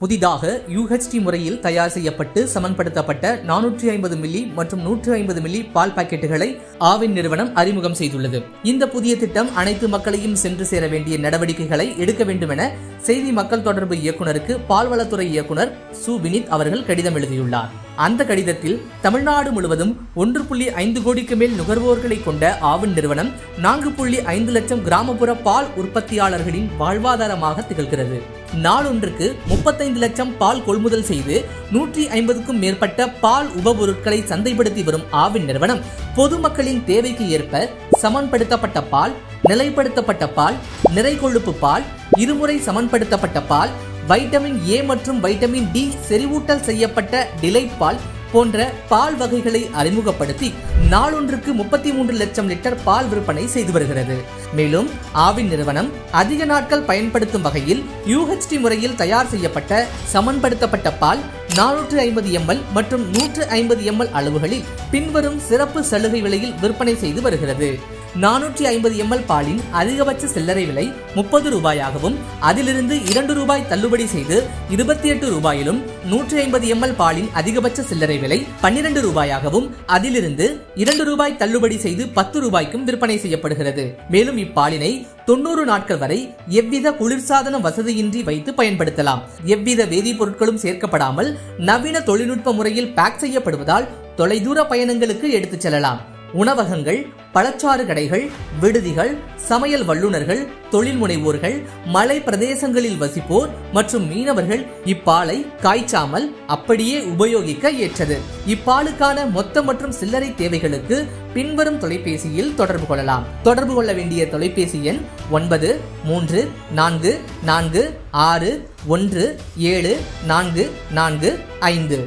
புதிதாக UHT முறையில் தயார் செய்யப்பட்டு சமன்படுத்தப்பட்ட 450 மில்லி மற்றும் 150 மில்லி பால் பாக்கெட்டுகளை ஆவின் நிறுவனம் அறிமுகம் செய்துள்ளது. இந்த புதிய திட்டம் அனைத்து மக்களையும் சென்று சேர வேண்டிய நடவடிக்கைகளை எடுக்க வேண்டும் என செய்தி மக்கள் தொடர்பு இயக்குநருக்கு பால்வளத்துறை இயக்குநர் சு வினித் அவர்கள் கடிதம் எழுதியுள்ளார். அந்த கடிதத்தில் தமிழ்நாடு முழுவதும் 1.5 கோடிக்கு மேல் நுகர்வோர்களை கொண்ட ஆவின் நிறுவனம் 4.5 லட்சம் கிராமப்புற பால் உற்பத்தியாளர்களின் வாழ்வாதாரமாக திகழ்கிறது. நாளொன்றுக்கு 35 லட்சம் பால் கொள்முதல் செய்து 150க்கும் மேற்பட்ட பால் உபபொருட்களை சந்தைப்படுத்தி வரும் ஆவின் நிறுவனம் பொதுமக்களின் தேவைக்கு ஏற்ப சமன்படுத்தப்பட்ட பால், நிலைப்படுத்தப்பட்ட பால், நிறை கொழுப்பு பால், இருமுறை சமன்படுத்தப்பட்ட பால், வைட்டமின் A மற்றும் வைட்டமின் D செறிவூட்டல் செய்யப்பட்ட டிலைட் பால் போன்ற பால் வகைகளை அறிமுகப்படுத்தி நாளொன்றுக்கு 33 லட்சம் லிட்டர் பால் விற்பனை செய்து வருகிறது. மேலும் ஆவின் நிறுவனம் அதிக நாட்கள் பயன்படுத்தும் வகையில் UHT முறையில் தயார் செய்யப்பட்ட சமன்படுத்தப்பட்ட பால் 450 ml மற்றும் 150 ml அளவுகளில் பின்வரும் சிறப்பு சலுகை விலையில் விற்பனை செய்து வருகிறது. 450 ml பாலின் அதிகபட்ச சில்லறை விலை 30 ரூபாயாகவும் அதிலிருந்து 2 ரூபாய் தள்ளுபடி செய்து 28 ரூபாயிலும், 150 ml பாலின் அதிகபட்ச சில்லறை விலை 12 ரூபாயாகவும் அதிலிருந்து 2 ரூபாய் தள்ளுபடி செய்து 10 ரூபாய்க்கும் விற்பனை செய்யப்படுகிறது. மேலும் இப்பாலினை 90 நாட்கள் வரை எவ்வித குளிர்சாதன வசதியின்றி வைத்து பயன்படுத்தலாம். எவ்வித வேதிப்பொருட்களும் சேர்க்கப்படாமல் நவீன தொழில்நுட்ப முறையில் பேக் செய்யப்படுவதால் தொலைதூர பயணங்களுக்கு எடுத்துச் செல்லலாம். உணவகங்கள், பழச்சாறு கடைகள், விடுதிகள், சமையல் வல்லுநர்கள், தொழில் முனைவோர்கள், மலை பிரதேசங்களில் வசிப்போர் மற்றும் மீனவர்கள் இப்பாலை காய்ச்சாமல் அப்படியே உபயோகிக்க ஏற்றது. இப்பாலுக்கான மொத்த மற்றும் சில்லறை தேவைகளுக்கு பின்வரும் தொலைபேசியில் தொடர்பு கொள்ளலாம். தொடர்பு கொள்ள வேண்டிய தொலைபேசி எண் 934446174445.